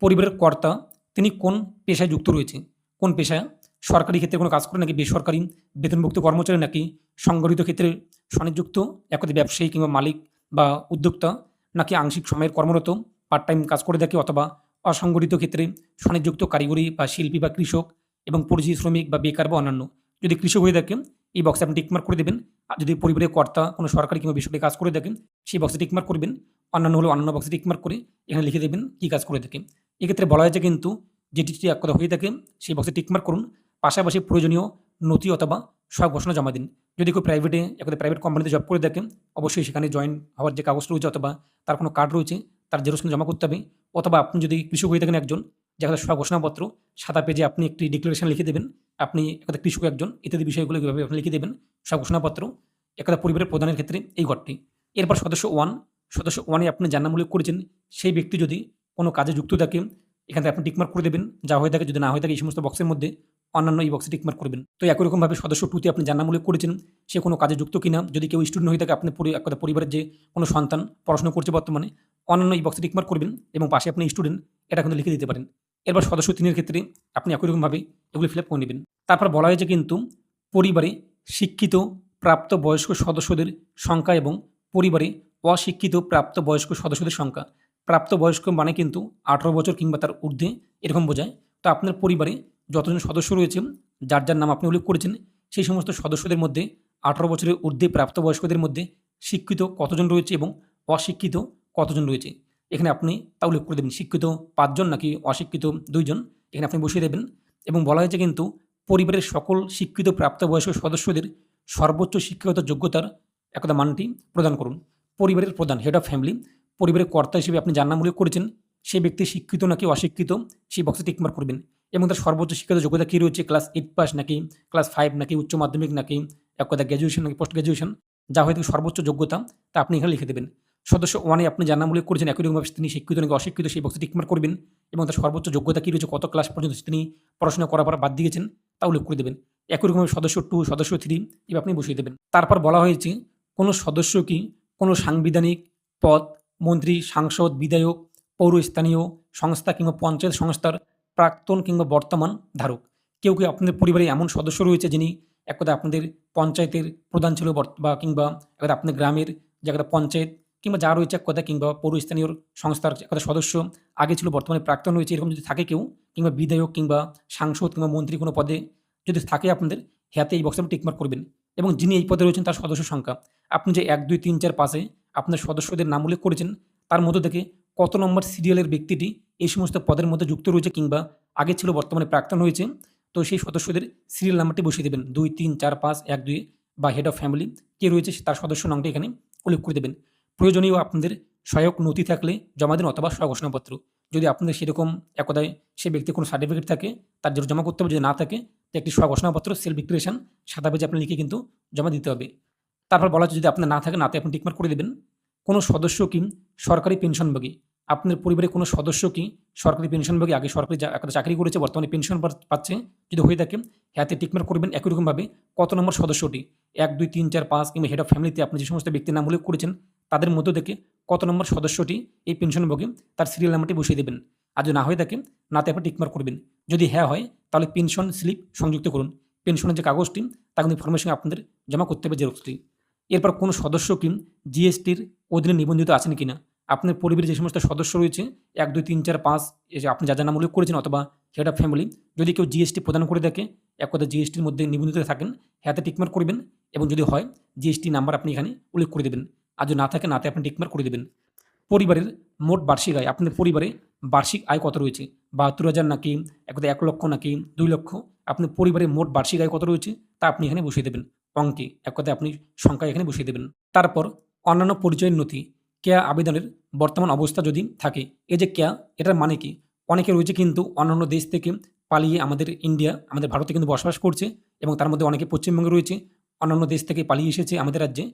পরিবারের কর্তা তিনি কোন পেশায় যুক্ত রয়েছে, কোন পেশায়, সরকারি ক্ষেত্রে কোনো কাজ করে নাকি বেসরকারি বেতনভুক্ত কর্মচারী নাকি সংগঠিত ক্ষেত্রে স্বনিযুক্ত একটি ব্যবসায়ী কিংবা মালিক বা উদ্যোক্তা, নাকি আংশিক সময়ের কর্মরত পার্ট টাইম কাজ করে থাকে, অথবা অসংগঠিত ক্ষেত্রে স্বনিযুক্ত কারিগরি বা শিল্পী বা কৃষক এবং পরিযায়ী শ্রমিক বা বেকার বা অন্যান্য। যদি কৃষক হয়ে থাকেন এই বক্সে আপনি টিকমার্ক করে দেবেন। আর যদি পরিবারের কর্তা কোনো সরকারি কিংবা বেসরকারি কাজ করে থাকেন সেই বক্সে টিকমার্ক করবেন। অন্যান্য হলো অন্যান্য বক্সে টিকমার্ক করে এখানে লিখে দেবেন কী কাজ করে থাকে। এক্ষেত্রে বলা হয়েছে কিন্তু যেটি এক কথা হয়ে থাকে সেই বক্সে টিকমার্ক করুন, পাশাপাশি প্রয়োজনীয় নথি অথবা স্বঘোষণা জমা দিন। যদি কেউ প্রাইভেটে একটা প্রাইভেট কোম্পানিতে জব করে থাকেন অবশ্যই সেখানে জয়েন হওয়ার যে কাগজ রয়েছে অথবা তার কোনো কার্ড রয়েছে তার জেরক্স জমা করতে হবে। অথবা আপনি যদি কৃষক হয়ে থাকেন একজন, যেখানে স্বঘোষণাপত্র সাদা পেজে আপনি একটি ডিক্লারেশন লিখে দেবেন আপনি একটা কৃষক একজন, ইত্যাদি বিষয়গুলো কীভাবে আপনি লিখে দেবেন স্বঘোষণাপত্র একটা পরিবারের প্রধানের ক্ষেত্রে এই ঘরটি। এরপর সদস্য 1, সদস্য 1 আপনি যার নাম উল্লেখ করেছেন সেই ব্যক্তি যদি কোনো কাজে যুক্ত থাকে এখান থেকে আপনি টিকমার্ক করে দেবেন, যা হয়ে থাকে। যদি না হয়ে থাকে এই সমস্ত বক্সের মধ্যে অন্যান্য এই বক্সে টিকমার্ক করবেন। তো একই রকমভাবে সদস্য 2 আপনি যার নাম উল্লেখ করেছেন সে কোনো কাজে যুক্ত কিনা, যদি কেউ স্টুডেন্ট হয়ে থাকে আপনি একটা পরিবারের যে কোনো সন্তান পড়াশোনা করছে বর্তমানে, অন্যান্য এই বক্সে টিকমার্ক করবেন এবং পাশে আপনি স্টুডেন্ট এটা কিন্তু লিখে দিতে পারেন। এরপর সদস্য 3 ক্ষেত্রে আপনি একই রকমভাবে এগুলি ফিল আপ করে নেবেন। তারপর বলা হয়েছে কিন্তু পরিবারে শিক্ষিত প্রাপ্তবয়স্ক সদস্যদের সংখ্যা এবং পরিবারে অশিক্ষিত প্রাপ্তবয়স্ক সদস্যদের সংখ্যা। প্রাপ্তবয়স্ক মানে কিন্তু 18 বছর কিংবা তার ঊর্ধ্বে এরকম বোঝায়। তো আপনার পরিবারে যতজন সদস্য রয়েছে যার যার নাম আপনি উল্লেখ করেছেন সেই সমস্ত সদস্যদের মধ্যে 18 বছরের ঊর্ধ্বে প্রাপ্তবয়স্কদের মধ্যে শিক্ষিত কতজন রয়েছে এবং অশিক্ষিত কতজন রয়েছে এখানে আপনি তা উল্লেখ করে দেবেন। শিক্ষিত 5 জন নাকি অশিক্ষিত 2 জন এখানে আপনি বসিয়ে দেবেন। এবং বলা হয়েছে কিন্তু পরিবারের সকল শিক্ষিত প্রাপ্তবয়স্ক সদস্যদের সর্বোচ্চ শিক্ষাগত যোগ্যতার একটা মানটি প্রদান করুন। পরিবারের প্রধান হেড অফ ফ্যামিলি, পরিবারের কর্তা হিসেবে আপনি যার নাম উল্লেখ করেছেন সেই ব্যক্তি শিক্ষিত নাকি অশিক্ষিত সেই বক্সে টিকমার্ক করবেন। এবং তার সর্বোচ্চ শিক্ষাগত যোগ্যতা কী রয়েছে, ক্লাস 8 পাস নাকি ক্লাস 5 নাকি উচ্চ মাধ্যমিক নাকি এক কথা গ্র্যাজুয়েশন নাকি পোস্ট গ্র্যাজুয়েশন, যা হয়তো সর্বোচ্চ যোগ্যতা তা আপনি এখানে লিখে দেবেন। সদস্য 1 আপনি যার নাম উল্লেখ করেছেন একই রকমভাবে তিনি শিক্ষিত নাকি অশিক্ষিত সেই বক্সে টিকমার্ক করবেন এবং তার সর্বোচ্চ যোগ্যতা কী রয়েছে, কত ক্লাস পর্যন্ত তিনি পড়াশোনা করার পর বাদ দিয়েছেন তা উল্লেখ করে দেবেন। একই রকমভাবে সদস্য 2, সদস্য 3 এবার আপনি বসিয়ে দেবেন। তারপর বলা হয়েছে কোনো সদস্য কি কোনো সাংবিধানিক পদ, মন্ত্রী, সাংসদ, বিধায়ক, পৌরস্থানীয় সংস্থা কিংবা পঞ্চায়েত সংস্থার প্রাক্তন কিংবা বর্তমান ধারক। কেউ কি আপনাদের পরিবারে এমন সদস্য রয়েছে যিনি এক কথায় আপনাদের পঞ্চায়েতের প্রধান ছিল বা কিংবা একটা আপনার গ্রামের যে একটা পঞ্চায়েত কিংবা যা রয়েছে এক কথা কিংবা পৌরস্থানীয় সংস্থার একটা সদস্য আগে ছিল বর্তমানে প্রাক্তন রয়েছে, এরকম যদি থাকে কেউ কিংবা বিধায়ক কিংবা সাংসদ কিংবা মন্ত্রী কোনো পদে যদি থাকে আপনাদের হাতে এই বক্সে আপনি টিকমার্ক করবেন। এবং যিনি এই পদে রয়েছেন তার সদস্য সংখ্যা, আপনি যে 1, 2, 3, 4, 5 আপনার সদস্যদের নাম উল্লেখ করেছেন তার মধ্য থেকে কত নম্বর সিরিয়ালের ব্যক্তিটি এই সমস্ত পদের মধ্যে যুক্ত রয়েছে কিংবা আগে ছিল বর্তমানে প্রাক্তন হয়েছে, তো সেই সদস্যদের সিরিয়াল নাম্বারটি বসিয়ে দেবেন 2, 3, 4, 5, 1, 2 বা হেড অফ ফ্যামিলি কে রয়েছে তার সদস্য নামটি এখানে উল্লেখ করে দেবেন। প্রয়োজনীয় আপনাদের সহায়ক নথি থাকলে জমা দিন অথবা স্বঘোষণাপত্র। যদি আপনাদের সেরকম এক কথায় সে ব্যক্তির কোনো সার্টিফিকেট থাকে তার জন্য জমা করতে হবে, যদি না থাকে তো একটি স্বঘোষণাপত্র সেলফ ডিক্লারেশন সাদা পেজে আপনি লিখে কিন্তু জমা দিতে হবে। তারপর বলা হচ্ছে যদি আপনার না থাকে নাতে আপনি টিকমার্ক করে দেবেন। কোনো সদস্য কি সরকারি পেনশনভোগী, আপনার পরিবারের কোনো সদস্য কি সরকারি পেনশনভোগী, আগে সরকারি একটা চাকরি করেছে বর্তমানে পেনশন পাচ্ছে, যদি হয়ে থাকে হাতে টিকমার্ক করবেন। একই রকমভাবে কত নম্বর সদস্যটি 1, 2, 3, 4, 5 কিংবা হেড অফ ফ্যামিলিতে আপনি যে সমস্ত ব্যক্তির নাম উল্লেখ করেছেন তাদের মধ্য থেকে কত নম্বর সদস্যটি এই পেনশনভোগী তার সিরিয়াল নাম্বারটি বসিয়ে দেবেন। আর যদি না হয়ে থাকে নাতে আপনি টিকমার্ক করবেন। যদি হ্যাঁ হয় তাহলে পেনশন স্লিপ সংযুক্ত করুন। পেনশনের যে কাগজটি তা কিন্তু ইনফরমেশন আপনাদের জমা করতে হবে জেরক্সটি। এরপর কোনো সদস্য কি জিএসটির অধীনে নিবন্ধিত আছেন কিনা, আপনার পরিবারের যে সমস্ত সদস্য রয়েছে ১, ২, ৩, ৪, ৫ এই যে আপনি যার নাম উল্লেখ করেছেন অথবা হেড অফ ফ্যামিলি যদি কেউ জিএসটি প্রদান করে থাকে, এক কথায় জিএসটির মধ্যে নিবন্ধিত থাকেন, হ্যাঁতে টিকমার্ক করবেন এবং যদি হয় জিএসটি নাম্বার আপনি এখানে উল্লেখ করে দেবেন। আর যদি না থাকে নাতে আপনি টিকমার্ক করে দেবেন। পরিবারের মোট বার্ষিক আয়, আপনাদের পরিবারে বার্ষিক আয় কত রয়েছে? ৭২,০০০ নাকি এক কথায় ১,০০,০০০ নাকি ২,০০,০০০? আপনার পরিবারের মোট বার্ষিক আয় কত রয়েছে তা আপনি এখানে বসিয়ে দেবেন। অঙ্কে এক কথায় আপনি সংখ্যায় এখানে বসিয়ে দেবেন। তারপর অন্যান্য পরিচয়ের নথি, কেয়া আবেদনের বর্তমান অবস্থা যদি থাকে, এই যে কেয়া এটার মানে কি? অনেকে রয়েছে কিন্তু অন্যান্য দেশ থেকে পালিয়ে আমাদের ইন্ডিয়া, আমাদের ভারতে কিন্তু বসবাস করছে এবং তার মধ্যে অনেকে পশ্চিমবঙ্গে রয়েছে, অন্যান্য দেশ থেকে পালিয়ে এসেছে আমাদের রাজ্যে।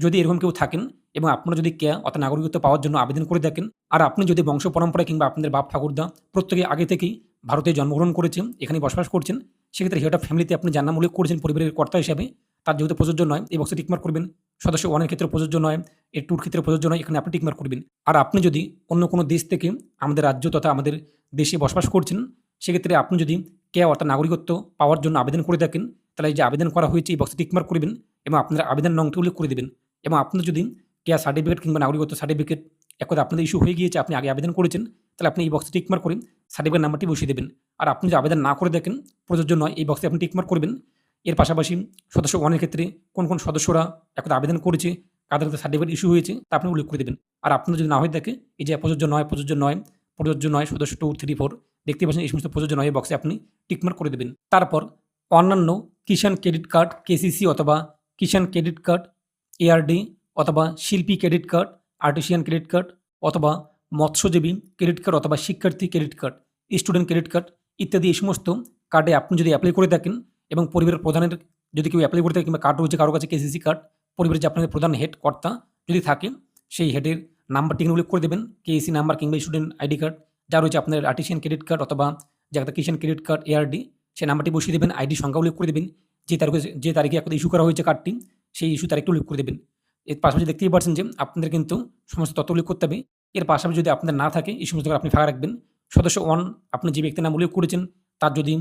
যদি এরকম কেউ থাকেন এবং আপনারা যদি কেয়া অর্থাৎ নাগরিকত্ব পাওয়ার জন্য আবেদন করে থাকেন, আর আপনি যদি বংশ পরম্পরা কিংবা আপনাদের বাপ ঠাকুরদা প্রত্যেকে আগে থেকেই ভারতে জন্মগ্রহণ করেছেন, এখানে বসবাস করছেন, সেক্ষেত্রে হেড অফ ফ্যামিলিতে আপনি যার নাম উল্লেখ করেছেন পরিবারের কর্তা হিসাবে, তার যেহেতু প্রযোজ্য নয় এই বক্সে টিকমার্ক করবেন। সদস্য 1 এর ক্ষেত্রে প্রযোজ্য নয়, এর 2 এর ক্ষেত্রে প্রযোজ্য নয়, এখানে আপনি টিকমার্ক করবেন। আর আপনি যদি অন্য কোনো দেশ থেকে আমাদের রাজ্য তথা আমাদের দেশে বসবাস করছেন, সেক্ষেত্রে আপনি যদি কেয়া অর্থাৎ নাগরিকত্ব পাওয়ার জন্য আবেদন করে থাকেন, তাহলে এই যে আবেদন করা হয়েছে এই বক্সে টিকমার্ক করবেন এবং আপনার আবেদন নংটি উল্লেখ করে দেবেন। এবং আপনার যদি কেয়া সার্টিফিকেট কিংবা নাগরিকত্ব সার্টিফিকেট এক কথায় আপনাদের ইস্যু হয়ে গিয়েছে, আপনি আগে আবেদন করেছেন, তাহলে আপনি এই বক্সে টিকমার্ক করে সার্টিফিকেট নাম্বারটি বসিয়ে দেবেন। আর আপনি যদি আবেদন না করে দেখেন, প্রযোজ্য নয়, এই বক্সে আপনি টিকমার্ক করবেন। এর পাশাপাশি সদস্য 1 এর ক্ষেত্রে কোন সদস্যরা এক কথায় আবেদন করেছে, কাদের কাছে সার্টিফিকেট ইস্যু হয়েছে তা আপনি উল্লেখ করে দেবেন। আর আপনার যদি না হয়ে থাকে, এই যে প্রযোজ্য নয়, প্রযোজ্য নয়, প্রযোজ্য নয়, সদস্য 2, 3, 4 দেখতে পাচ্ছেন, এই সমস্ত প্রযোজ্য নয় এই বক্সে আপনি টিকমার্ক করে দেবেন। তারপর অন্যান্য কিষাণ ক্রেডিট কার্ড, কেসিসি অথবা কিষাণ ক্রেডিট কার্ড, এআরডি অথবা শিল্পী credit card, artisan credit card অথবা মৎস্যজীবী ক্রেডিট কার্ড অথবা শিক্ষার্থী credit card, student credit card ইত্যাদি এই সমস্ত কার্ডে আপনি যদি অ্যাপ্লাই করে থাকেন এবং পরিবারের প্রধানের যদি কেউ অ্যাপ্লাই করে থাকে কিংবা কার্ড রয়েছে কারো কাছে কেসিসি কার্ড, পরিবারের যে আপনাদের প্রধান হেড কর্তা যদি থাকে, সেই হেডের নাম্বারটি এখানে উল্লেখ করে দেবেন, কেএসি নাম্বার কিংবা স্টুডেন্ট আইডি কার্ড যা রয়েছে আপনার আর্টিসিয়ান ক্রেডিট কার্ড অথবা যে একটা কিষাণ ক্রেডিট কার্ড এআরডি, সেই নাম্বারটি বসিয়ে দেবেন, আইডি সংখ্যা উল্লেখ করে দেবেন, যে তারিখে একটা ইস্যু করা হয়েছে কার্ডটি, সেই ইস্যু তারিখটি উল্লেখ করে দেবেন। এর পাশাপাশি দেখতেই পাচ্ছেন যে আপনাদের কিন্তু সমস্ত তথ্য উল্লেখ করতে হবে। এর পাশাপাশি যদি আপনাদের না থাকে, এই সমস্ত আপনি ফাঁকা রাখবেন। সদস্য 1 আপনি যে ব্যক্তির নাম উল্লেখ করেছেন, তার যদি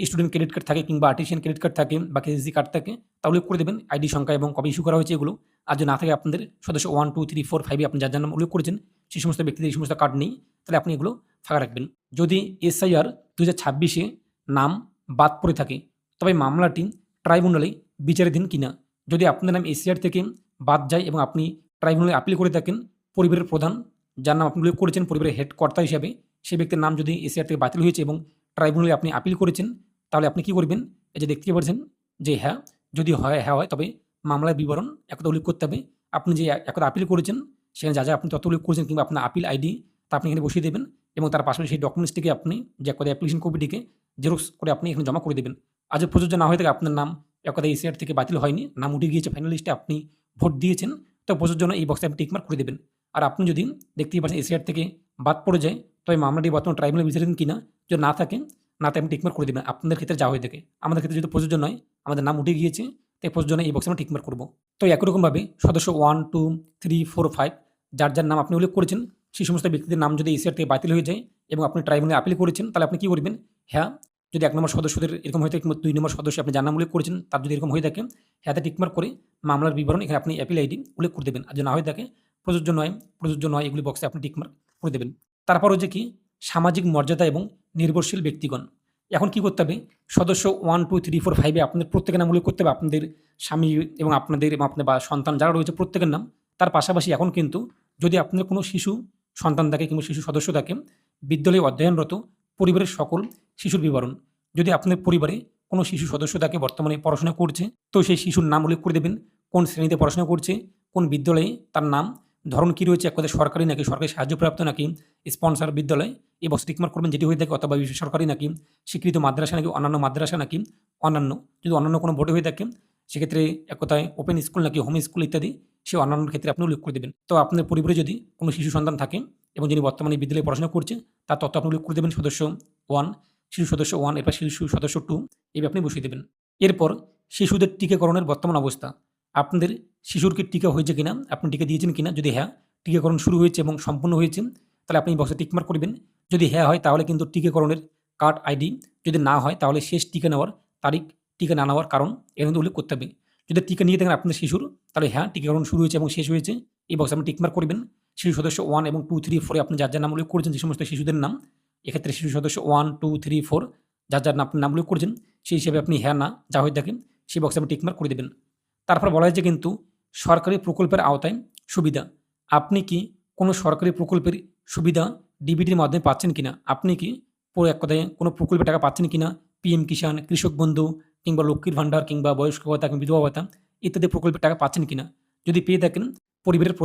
স্টুডেন্ট ক্রেডিট কার্ড থাকে কিংবা আর্টিসিয়ান ক্রেডিট কার্ড থাকে বা কেসিসি কার্ড থাকে, তা উল্লেখ করে দেবেন, আইডি সংখ্যা এবং কবে ইস্যু করা হয়েছে এগুলো। আর যদি না থাকে আপনাদের সদস্য 1, 2, 3, 4, 5 আপনি যার নাম উল্লেখ করেছেন, সেই সমস্ত ব্যক্তিদের এই সমস্ত কার্ড নেই, তাহলে আপনি এগুলো ফাঁকা রাখবেন। যদি এসআইআর 2026 নাম বাদ পড়ে থাকে, তবে মামলাটি ট্রাইব্যুনালে বিচারাধীন কিনা। যদি আপনার নাম এসআইআর থেকে বাদ যায় এবং আপনি ট্রাইব্যুনালে আপিল করে থাকেন, পরিবারের প্রধান যার নাম আপনি উল্লেখ করেছেন পরিবারের হেড কর্তা হিসাবে, সেই ব্যক্তির নাম যদি এসআইআর থেকে বাতিল হয়েছে এবং ট্রাইব্যুনালে আপনি আপিল করেছেন, তাহলে আপনি কী করবেন? এই যে দেখতে পাচ্ছেন যে হ্যাঁ, যদি হয় হ্যাঁ হয়, তবে মামলার বিবরণ একদা উল্লেখ করতে হবে। আপনি যে একদা আপিল করেছেন, সেখানে যা আপনি তথ্য উল্লেখ করেছেন কিংবা আপনার আপিল আইডি তা আপনি এখানে বসিয়ে দেবেন এবং তার পাশাপাশি সেই ডকুমেন্টসটিকে আপনি যে একদা অ্যাপ্লিকেশন কপিটিকে জেরক্স করে আপনি এখানে জমা করে দেবেন। আর যদি প্রযোজ্য না হয়ে থাকে, আপনার নাম একদা এসআইআর থেকে বাতিল হয়নি, নাম উঠে গিয়েছে ফাইনাল লিস্টে, আপনি ভোট দিয়েছেন, তো প্রযোজ্য না এই বক্সে আপনি টিকমার্ক করে দেবেন। আর আপনি যদি দেখতেই পাচ্ছেন এসআইআর থেকে বাদ পড়ে যায়, তবে মামলাটি বর্তমান ট্রাইব্যুনালে বিচারাধীন কিনা, যদি না থাকে নাতে আপনি টিকমার্ক করে দেবেন। আপনাদের ক্ষেত্রে যা হয়ে থাকে, আমাদের ক্ষেত্রে যদি প্রযোজ্য নয়, আমাদের নাম উঠে গিয়েছে, তাই প্রযোজ্য নয় এই বক্সে আমরা টিকমার্ক করব। তো একই রকমভাবে সদস্য 1, 2, 3, 4, 5 যার নাম আপনি উল্লেখ করেছেন, সেই সমস্ত ব্যক্তিদের নাম যদি এসআইআর থেকে বাতিল হয়ে যায় এবং আপনি ট্রাইব্যুনালে আপিল করেছেন, তাহলে আপনি কী করবেন? হ্যাঁ, যদি 1 নম্বর সদস্যদের এরকম হয়ে থাকে কিংবা 2 নম্বর সদস্য আপনি যার নাম উল্লেখ করেছেন তার যদি এরকম হয়ে থাকে, হ্যাঁতে টিকমার্ক করে মামলার বিবরণ এখানে আপনি অ্যাপিল আইডি উল্লেখ করে দেবেন। আর যদি না হয়ে থাকে, প্রযোজ্য নয়, প্রযোজ্য নয় এগুলি বক্সে আপনি টিকমার্ক করে দেবেন। তারপর হচ্ছে কি সামাজিক মর্যাদা এবং নির্ভরশীল ব্যক্তিগণ। এখন কি করতে হবে? সদস্য 1, 2, 3, 4, 5 আপনাদের প্রত্যেকের নাম উল্লেখ করতে হবে, আপনাদের স্বামী এবং আপনাদের বা সন্তান যারা রয়েছে প্রত্যেকের নাম। তার পাশাপাশি এখন কিন্তু যদি আপনার কোনো শিশু সন্তান থাকে কিংবা শিশু সদস্য থাকে, বিদ্যালয়ে অধ্যয়নরত পরিবারের সকল শিশুর বিবরণ। যদি আপনার পরিবারে কোনো শিশু সদস্য থাকে বর্তমানে পড়াশোনা করছে, তো সেই শিশুর নাম উল্লেখ করে দেবেন, কোন শ্রেণীতে পড়াশোনা করছে, কোন বিদ্যালয়ে তার নাম, ধরন কী রয়েছে, এক কথায় সরকারি নাকি সরকারি সাহায্যপ্রাপ্ত নাকি স্পন্সর বিদ্যালয়, এই বক্সে টিকমার্ক করবেন যেটি হয়ে থাকে, অথবা বেসরকারি নাকি স্বীকৃত মাদ্রাসা নাকি অন্যান্য মাদ্রাসা নাকি অন্যান্য, যদি অন্যান্য কোনো বোর্ডে হয়ে থাকে সেক্ষেত্রে এক কথায় ওপেন স্কুল নাকি হোম স্কুল ইত্যাদি, সেই অন্যান্য ক্ষেত্রে আপনি উল্লেখ করে দেবেন। তো আপনার পরিবারে যদি কোনো শিশু সন্তান থাকে এবং যিনি বর্তমানে বিদ্যালয়ে পড়াশোনা করছে, তার তথ্য আপনি উল্লেখ করে দেবেন। সদস্য 1, শিশু সদস্য 1, এরপর শিশু সদস্য 2 এইভাবে আপনি বসিয়ে দেবেন। এরপর শিশুদের টিকাকরণের বর্তমান অবস্থা, আপনাদের শিশুর কি টিকা হয়েছে কিনা, আপনি টিকা দিয়েছেন কিনা, যদি হ্যাঁ টিকাকরণ শুরু হয়েছে এবং সম্পূর্ণ হয়েছে, তাহলে আপনি বক্সে টিকমার্ক করবেন। যদি হ্যাঁ হয়, তাহলে কিন্তু টিকাকরণের কার্ড আইডি, যদি না হয় তাহলে শেষ টিকা নেওয়ার তারিখ, টিকা না নেওয়ার কারণ এর মধ্যে উল্লেখ করতে হবে। যদি টিকা নিয়ে থাকেন আপনার শিশুর, তাহলে হ্যাঁ টিকাকরণ শুরু হয়েছে এবং শেষ হয়েছে, এই বক্সে আপনি টিকমার্ক করবেন। শিশু সদস্য 1 এবং 2, 3, 4 এ আপনি যার নাম উল্লেখ করেছেন যে সমস্ত শিশুদের নাম, এক্ষেত্রে শিশু সদস্য 1, 2, 3, 4 যার আপনি নাম উল্লেখ করেছেন সেই হিসেবে আপনি হ্যাঁ, না যা হয়ে থাকে সেই বক্সে আপনি টিক মার্ক করে দেবেন। তারপর বলা হয়েছে কিন্তু সরকারি প্রকল্পের আওতায় সুবিধা। আপনি কি কোনো সরকারি প্রকল্পের সুবিধা ডিবিটির মাধ্যমে পাচ্ছেন কিনা? আপনি কি পুরো এক কথায় কোনো প্রকল্পের টাকা পাচ্ছেন কিনা? পিএম কিষাণ, কৃষক বন্ধু কিংবা লক্ষ্মীর ভান্ডার কিংবা বয়স্ক ভাতা কিংবা বিধবা ভাতা ইত্যাদি প্রকল্পের টাকা পাচ্ছেন কিনা? যদি পেয়ে থাকেন পরিবারের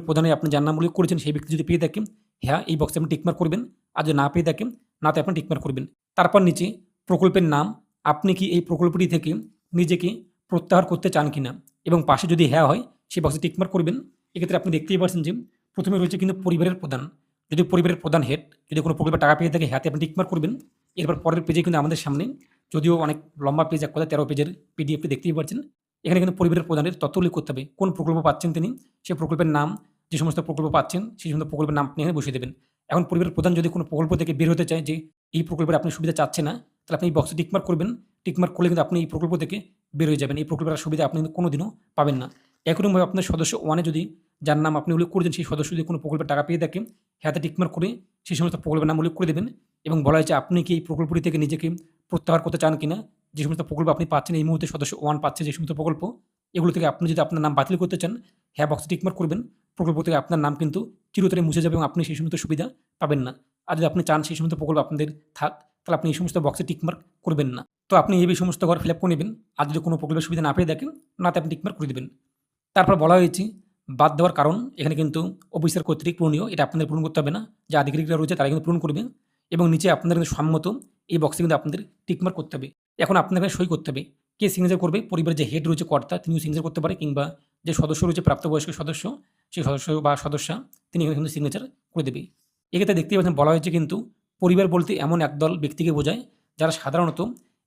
প্রধানে আপনি যার নাম উল্লেখ করেছেন সেই ব্যক্তি যদি পেয়ে থাকেন, হ্যাঁ এই বক্সে আপনি টিক মার্ক করবেন। আর যদি না পেয়ে থাকেন, নাতে আপনি টিক মার্ক করবেন। তারপর নিচে প্রকল্পের নাম, আপনি কি এই প্রকল্পটি থেকে নিজেকে প্রত্যাহার করতে চান কিনা? এবং পাশে যদি হ্যাঁ হয় সেই বক্সে টিক মার্ক করবেন। এক্ষেত্রে আপনি দেখতেই পাচ্ছেন যে প্রথমে রয়েছে কিন্তু পরিবারের প্রধান। যদি পরিবারের প্রধান হেড যদি কোনো প্রকল্পে টাকা পেয়ে থাকে, হ্যাঁতে আপনি টিক মার্ক করবেন। এরপর পরের পেজে কিন্তু আমাদের সামনে, যদিও অনেক লম্বা পেজ, এক কথায় 13 পেজের পিডিএফটি দেখতেই পাচ্ছেন। এখানে কিন্তু পরিবারের প্রধানের তথ্য উল্লেখ করতে হবে, কোন প্রকল্প পাচ্ছেন তিনি, সেই প্রকল্পের নাম, যে সমস্ত প্রকল্প পাচ্ছেন সেই সমস্ত প্রকল্পের নাম আপনি এখানে বসিয়ে দেবেন। এখন পরিবারের প্রধান যদি কোনো প্রকল্প থেকে বের হতে চায় যে এই প্রকল্পের আপনি সুবিধা চাচ্ছে না, তাহলে আপনি এই বক্সে টিক মার্ক করবেন। টিক মার্ক করলে কিন্তু আপনি এই প্রকল্প থেকে বের হয়ে যাবেন। এই প্রকল্পের সুবিধা আপনি কিন্তু কোনোদিনও পাবেন না। একরকমভাবে আপনার সদস্য 1 এ যদি যার নাম আপনি উল্লেখ করেছেন সেই সদস্য যদি কোনো প্রকল্পের টাকা পেয়ে থাকে, হ্যাঁতে টিক মার্ক করে সেই সমস্ত প্রকল্পের নাম উল্লেখ করে দেবেন। এবং বলা হয়েছে আপনি কি এই প্রকল্পটি থেকে নিজেকে প্রত্যাহার করতে চান কিনা? যে সমস্ত প্রকল্প আপনি পাচ্ছেন এই মুহূর্তে সদস্য 1 পাচ্ছে যে সমস্ত প্রকল্প, এগুলো থেকে আপনি যদি আপনার নাম বাতিল করতে চান, হ্যাঁ বক্সে টিক মার্ক করবেন। প্রকল্প থেকে আপনার নাম কিন্তু চিরতরে মুছে যাবে এবং আপনি সেই সমস্ত সুবিধা পাবেন না। আর যদি আপনি চান সেই সমস্ত প্রকল্প আপনাদের থাক, তাহলে আপনি এই সমস্ত বক্সে টিক মার্ক করবেন না। তো আপনি এই সমস্ত ঘর ফিল আপ করে নেবেন। আর যদি কোনো প্রকল্পের সুবিধা না পেয়ে থাকেন, নাতে আপনি টিক মার্ক করে দেবেন। তারপর বলা হয়েছে বাদ দেওয়ার কারণ, এখানে কিন্তু অফিসার কর্তৃক পূরণীয়, এটা আপনাদের পূরণ করতে হবে না। যে আধিকারিকরা রয়েছে তারা কিন্তু পূরণ করবেন। এবং নিচে আপনাদের কিন্তু সম্মত এই বক্সে কিন্তু আপনাদের টিকমার্ক করতে হবে। এখন আপনাকে সই করতে হবে। কে সিগনেচার করবে? পরিবারের যে হেড রয়েছে, কর্তা, তিনিও সিগনেচার করতে পারে, কিংবা যে সদস্য রয়েছে প্রাপ্তবয়স্ক সদস্য, সেই সদস্য বা সদস্যা তিনি কিন্তু সিগনেচার করে দেবে। এক্ষেত্রে দেখতেই পাচ্ছেন বলা হয়েছে কিন্তু পরিবার বলতে এমন একদল ব্যক্তিকে বোঝায় যারা সাধারণত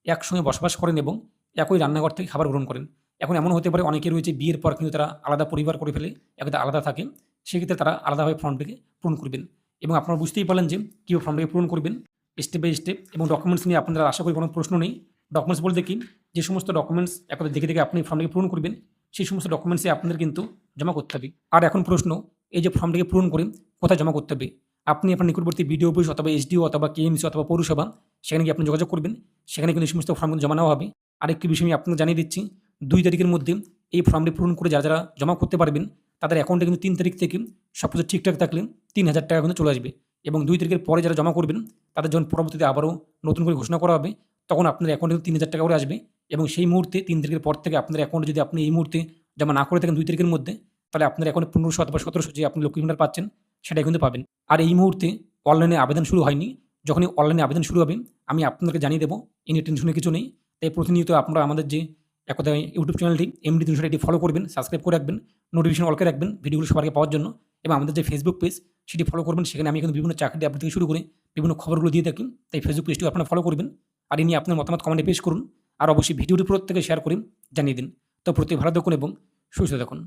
একসঙ্গে বসবাস করেন এবং একই রান্নাঘর থেকে খাবার গ্রহণ করেন। এখন এমন হতে পারে অনেকে রয়েছে বিয়ের পর কিন্তু তারা আলাদা পরিবার করে ফেলে, একদা আলাদা থাকে, সেক্ষেত্রে তারা আলাদাভাবে ফর্মটিকে পূরণ করবেন। এবং আপনারা বুঝতেই পারলেন যে কীভাবে ফর্মটিকে পূরণ করবেন স্টেপ বাই স্টেপ। এবং ডকুমেন্টস নিয়ে আপনারা আশা করি কোনো প্রশ্ন নেই। ডকুমেন্টস বলতে কি, যে সমস্ত ডকুমেন্টস একদা দেখে দেখে আপনি ফর্মটিকে পূরণ করবেন, সেই সমস্ত ডকুমেন্টসে আপনাদের কিন্তু জমা করতে হবে। আর এখন প্রশ্ন, এই যে ফর্মটিকে পূরণ করে কোথায় জমা করতে হবে? আপনি আপনার নিকটবর্তী বিডিও অফিস অথবা এসডিও অথবা কেএমসি অথবা পৌরসভা, সেখানে গিয়ে আপনি যোগাযোগ করবেন। সেখানে কিন্তু এই সমস্ত ফর্ম জমা নেওয়া হবে। আরেকটি বিষয় আমি আপনাকে জানিয়ে দিচ্ছি, 2 তারিখের মধ্যে এই ফর্মটি পূরণ করে যারা জমা করতে পারবেন, তাদের অ্যাকাউন্টে কিন্তু 3 তারিখ থেকে সব কিছু ঠিকঠাক থাকলে 3000 টাকা কিন্তু চলে আসবে। এবং 2 তারিখের পরে যারা জমা করবেন, তাদের যখন পরবর্তীতে আবারও নতুন করে ঘোষণা করা হবে, তখন আপনার অ্যাকাউন্টে 3000 টাকা করে আসবে। এবং সেই মুহূর্তে 3 তারিখের পর থেকে আপনার অ্যাকাউন্টে যদি আপনি এই মুহূর্তে জমা না করে থাকেন 2 তারিখের মধ্যে, তাহলে আপনার অ্যাকাউন্টে 1500 অথবা 1700 যে আপনি লক্ষ্মীর ভান্ডার পাচ্ছেন, সেটাই কিন্তু পাবেন। আর এই মুহূর্তে অনলাইনে আবেদন শুরু হয়নি। যখনই অনলাইনে আবেদন শুরু হবে, আমি আপনাদেরকে জানিয়ে দেবো। এ নিয়ে টেনশনের কিছু নেই। তাই প্রতিনিয়ত আপনারা আমাদের যে এক কথায় ইউটিউব চ্যানেলটি এমডি 300 এটি ফলো করবেন, সাবস্ক্রাইব করে রাখবেন, নোটিফিকেশন অল করে রাখবেন ভিডিওগুলো সবার আগে পাওয়ার জন্য। এবং আমাদের যে ফেসবুক পেজ সেটি ফলো করবেন। সেখানে আমি কিন্তু বিভিন্ন চাকরি আপডেট থেকে শুরু করে বিভিন্ন খবরগুলো দিয়ে থাকি। তাই ফেসবুক পেজটিও আপনারা ফলো করবেন। আর এ নিয়ে আপনার মতামত কমেন্টে পেশ করুন। আর অবশ্যই ভিডিওটি প্রত্যেকে শেয়ার করে জানিয়ে দিন। তো প্রত্যেকে ভালো থাকুন এবং সুস্থ থাকুন।